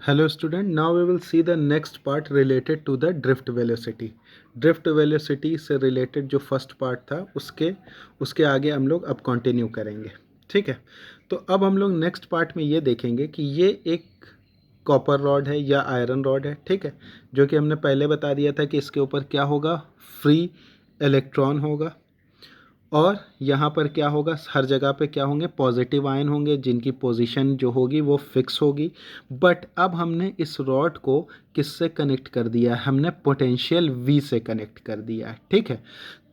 Hello student, now we will see the next part related to the drift velocity. Drift velocity से related जो first part था उसके आगे हम लोग अब कंटिन्यू करेंगे। ठीक है, तो अब हम लोग नेक्स्ट पार्ट में ये देखेंगे कि ये एक कॉपर रॉड है या आयरन रॉड है। ठीक है, जो कि हमने पहले बता दिया था कि इसके ऊपर क्या होगा, फ्री इलेक्ट्रॉन होगा और यहाँ पर क्या होगा, हर जगह पे क्या होंगे, पॉजिटिव आयन होंगे जिनकी पोजीशन जो होगी वो फिक्स होगी। बट अब हमने इस रॉड को किससे कनेक्ट कर दिया है, हमने पोटेंशियल V से कनेक्ट कर दिया है। ठीक है,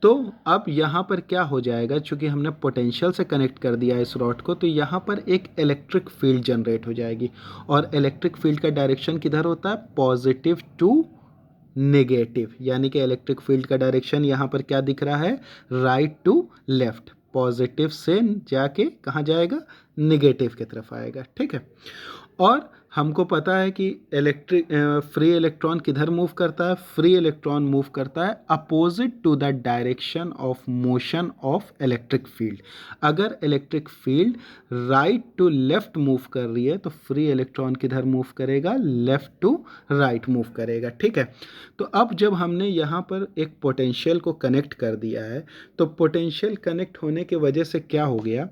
तो अब यहाँ पर क्या हो जाएगा, चूंकि हमने पोटेंशियल से कनेक्ट कर दिया है इस रॉड को, तो यहाँ पर एक इलेक्ट्रिक फील्ड जनरेट हो जाएगी। और इलेक्ट्रिक फील्ड का डायरेक्शन किधर होता है, पॉजिटिव टू नेगेटिव, यानी कि इलेक्ट्रिक फील्ड का डायरेक्शन यहाँ पर क्या दिख रहा है, राइट टू लेफ्ट, पॉजिटिव से जाके कहाँ जाएगा, नेगेटिव की तरफ आएगा। ठीक है, और हमको पता है कि फ्री इलेक्ट्रॉन किधर मूव करता है, फ्री इलेक्ट्रॉन मूव करता है opposite to the direction of motion of electric field. अगर electric field right to left move कर रही है तो फ्री इलेक्ट्रॉन किधर मूव करेगा, लेफ्ट टू राइट मूव करेगा। ठीक है, तो अब जब हमने यहाँ पर एक पोटेंशियल को कनेक्ट कर दिया है, तो पोटेंशियल कनेक्ट होने की वजह से क्या हो गया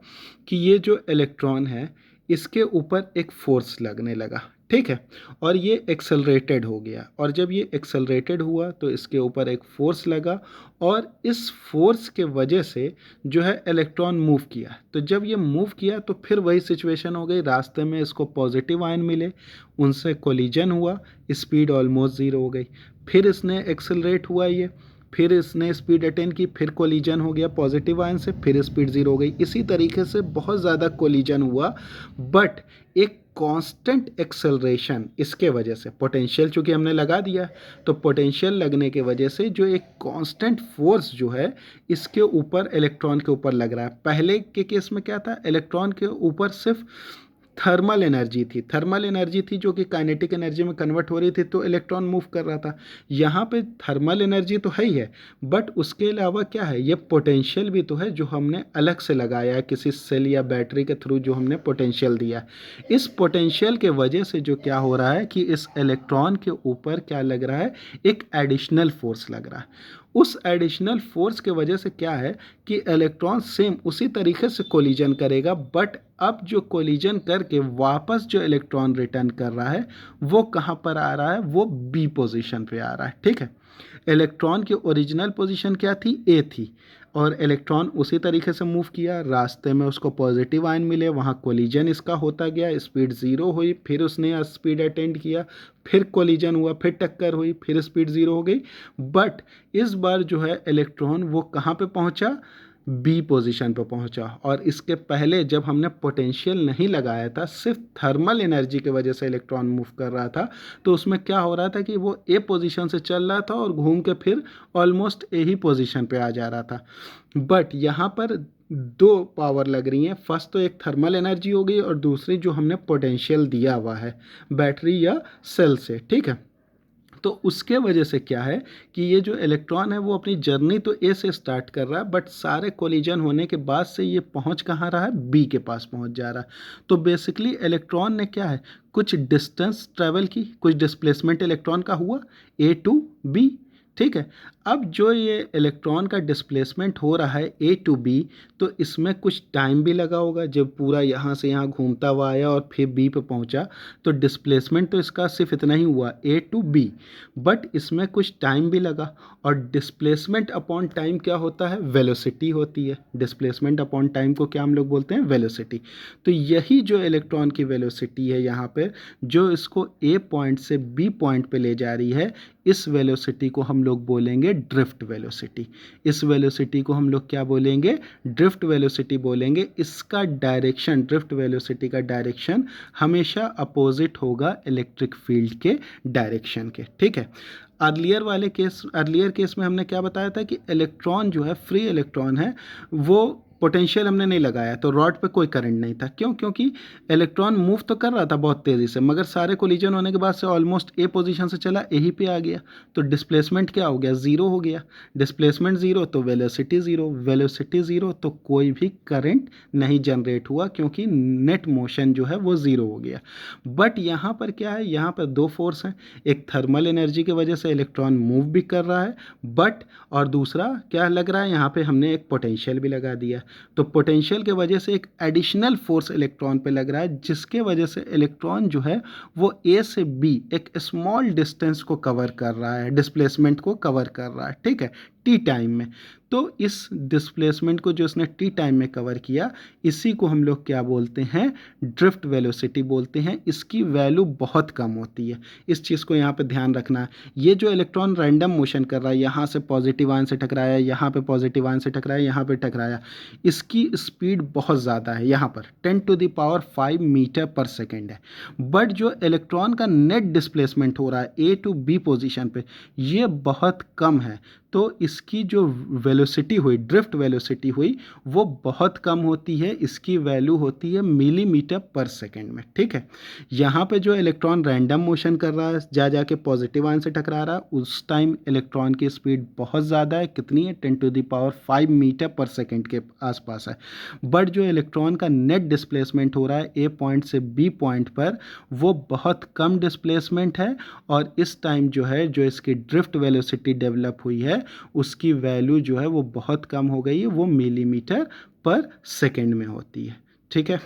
कि ये जो इलेक्ट्रॉन है इसके ऊपर एक फोर्स लगने लगा। ठीक है, और ये एक्सेलरेटेड हो गया, और जब ये एक्सेलरेटेड हुआ तो इसके ऊपर एक फोर्स लगा और इस फोर्स के वजह से जो है इलेक्ट्रॉन मूव किया। तो जब ये मूव किया तो फिर वही सिचुएशन हो गई, रास्ते में इसको पॉजिटिव आयन मिले, उनसे कोलिजन हुआ, स्पीड ऑलमोस्ट ज़ीरो हो गई। फिर इसने एक्सेलरेट हुआ ये, फिर इसने स्पीड अटेन की, फिर कोलिजन हो गया पॉजिटिव आयन से, फिर स्पीड ज़ीरो हो गई। इसी तरीके से बहुत ज़्यादा कोलिजन हुआ, बट एक कांस्टेंट एक्सेलरेशन इसके वजह से, पोटेंशियल चूंकि हमने लगा दिया, तो पोटेंशियल लगने के वजह से जो एक कांस्टेंट फोर्स जो है इसके ऊपर, इलेक्ट्रॉन के ऊपर लग रहा है। पहले के केस में क्या था, इलेक्ट्रॉन के ऊपर सिर्फ थर्मल एनर्जी थी जो कि काइनेटिक एनर्जी में कन्वर्ट हो रही थी, तो इलेक्ट्रॉन मूव कर रहा था। यहाँ पे थर्मल एनर्जी तो है ही है, बट उसके अलावा क्या है, ये पोटेंशियल भी तो है जो हमने अलग से लगाया है, किसी सेल या बैटरी के थ्रू जो हमने पोटेंशियल दिया। इस पोटेंशियल के वजह से जो क्या हो रहा है कि इस इलेक्ट्रॉन के ऊपर क्या लग रहा है, एक एडिशनल फोर्स लग रहा है। उस एडिशनल फोर्स के वजह से क्या है कि इलेक्ट्रॉन सेम उसी तरीके से कोलिजन करेगा, बट अब जो कोलिजन करके वापस जो इलेक्ट्रॉन रिटर्न कर रहा है वो कहाँ पर आ रहा है, वो बी पोजीशन पे आ रहा है। ठीक है, इलेक्ट्रॉन की ओरिजिनल पोजीशन क्या थी, ए थी, और इलेक्ट्रॉन उसी तरीके से मूव किया, रास्ते में उसको पॉजिटिव आयन मिले, वहाँ कोलिजन इसका होता गया, स्पीड ज़ीरो हुई, फिर उसने स्पीड अटेंड किया, फिर कोलिजन हुआ, फिर टक्कर हुई, फिर स्पीड ज़ीरो हो गई। बट इस बार जो है इलेक्ट्रॉन वो कहाँ पे पहुँचा, बी पोजीशन पर पहुंचा। और इसके पहले जब हमने पोटेंशियल नहीं लगाया था, सिर्फ थर्मल एनर्जी की वजह से इलेक्ट्रॉन मूव कर रहा था, तो उसमें क्या हो रहा था कि वो ए पोजीशन से चल रहा था और घूम के फिर ऑलमोस्ट ए ही पोजीशन पे आ जा रहा था। बट यहाँ पर दो पावर लग रही हैं, फर्स्ट तो एक थर्मल एनर्जी हो गई और दूसरी जो हमने पोटेंशियल दिया हुआ है बैटरी या सेल से। ठीक है, तो उसके वजह से क्या है कि ये जो इलेक्ट्रॉन है वो अपनी जर्नी तो ए से स्टार्ट कर रहा है, बट सारे कोलिजन होने के बाद से ये पहुंच कहाँ रहा है, बी के पास पहुंच जा रहा है। तो बेसिकली इलेक्ट्रॉन ने क्या है, कुछ डिस्टेंस ट्रेवल की, कुछ डिस्प्लेसमेंट इलेक्ट्रॉन का हुआ ए टू बी। ठीक है, अब जो ये इलेक्ट्रॉन का डिस्प्लेसमेंट हो रहा है ए टू बी, तो इसमें कुछ टाइम भी लगा होगा, जब पूरा यहाँ से यहाँ घूमता हुआ आया और फिर बी पे पहुँचा, तो डिस्प्लेसमेंट तो इसका सिर्फ इतना ही हुआ ए टू बी, बट इसमें कुछ टाइम भी लगा। और डिस्प्लेसमेंट अपॉन टाइम क्या होता है, वेलोसिटी होती है। डिस्प्लेसमेंट अपॉन टाइम को क्या हम लोग बोलते हैं, वेलोसिटी। तो यही जो इलेक्ट्रॉन की वेलोसिटी है यहाँ पर, जो इसको ए पॉइंट से बी पॉइंट पे ले जा रही है, इस वेलोसिटी को हम लोग बोलेंगे ड्रिफ्ट वेलोसिटी। इस वेलोसिटी को हम लोग क्या बोलेंगे, ड्रिफ्ट वेलोसिटी बोलेंगे। इसका डायरेक्शन, ड्रिफ्ट वेलोसिटी का डायरेक्शन हमेशा अपोजिट होगा इलेक्ट्रिक फील्ड के डायरेक्शन के। ठीक है, अर्लियर केस में हमने क्या बताया था कि इलेक्ट्रॉन जो है, फ्री इलेक्ट्रॉन है, वो पोटेंशियल हमने नहीं लगाया तो रॉड पे कोई करंट नहीं था। क्यों? क्योंकि इलेक्ट्रॉन मूव तो कर रहा था बहुत तेज़ी से, मगर सारे कोलिजन होने के बाद से ऑलमोस्ट ए पोजीशन से चला ए ही पे आ गया, तो डिस्प्लेसमेंट क्या हो गया? ज़ीरो हो गया। डिस्प्लेसमेंट ज़ीरो तो वेलोसिटी ज़ीरो, वेलोसिटी ज़ीरो तो कोई भी करंट नहीं जनरेट हुआ, क्योंकि नेट मोशन जो है वो ज़ीरो हो गया। बट यहाँ पर क्या है? यहाँ पर दो फोर्स हैं, एक थर्मल एनर्जी की वजह से इलेक्ट्रॉन मूव भी कर रहा है, बट और दूसरा क्या लग रहा है? यहाँ पे हमने एक पोटेंशियल भी लगा दिया, तो पोटेंशियल के वजह से एक एडिशनल फोर्स इलेक्ट्रॉन पे लग रहा है, जिसके वजह से इलेक्ट्रॉन जो है वो ए से बी एक स्मॉल डिस्टेंस को कवर कर रहा है, डिस्प्लेसमेंट को कवर कर रहा है, ठीक है, टी टाइम में। तो इस डिस्प्लेसमेंट को जो इसने टी टाइम में कवर किया, इसी को हम लोग क्या बोलते हैं? ड्रिफ्ट वेलोसिटी बोलते हैं। इसकी वैल्यू बहुत कम होती है, इस चीज़ को यहाँ पे ध्यान रखना है। ये जो इलेक्ट्रॉन रैंडम मोशन कर रहा है, यहाँ से पॉजिटिव आयन से टकराया, यहाँ पे पॉजिटिव आयन से टकराया, यहाँ पे टकराया, इसकी स्पीड बहुत ज़्यादा है, यहाँ पर 10⁵ मीटर पर सेकेंड है। बट जो इलेक्ट्रॉन का नेट डिस्प्लेसमेंट हो रहा है ए टू बी पोजीशन पे, ये बहुत कम है, तो इसकी जो वेलोसिटी हुई, ड्रिफ्ट वेलोसिटी हुई, वो बहुत कम होती है। इसकी वैल्यू होती है मिलीमीटर पर सेकेंड में, ठीक है। यहाँ पे जो इलेक्ट्रॉन रैंडम मोशन कर रहा है, जा जाके पॉजिटिव आयन से टकरा रहा है, उस टाइम इलेक्ट्रॉन की स्पीड बहुत ज़्यादा है, कितनी है? 10⁵ मीटर पर सेकेंड के आसपास है। बट जो इलेक्ट्रॉन का नेट डिस्प्लेसमेंट हो रहा है ए पॉइंट से बी पॉइंट पर, वो बहुत कम डिस्प्लेसमेंट है, और इस टाइम जो है जो इसकी ड्रिफ्ट वेलोसिटी डेवलप हुई है, उसकी वैल्यू जो है वो बहुत कम हो गई है, वो मिलीमीटर पर सेकेंड में होती है, ठीक है।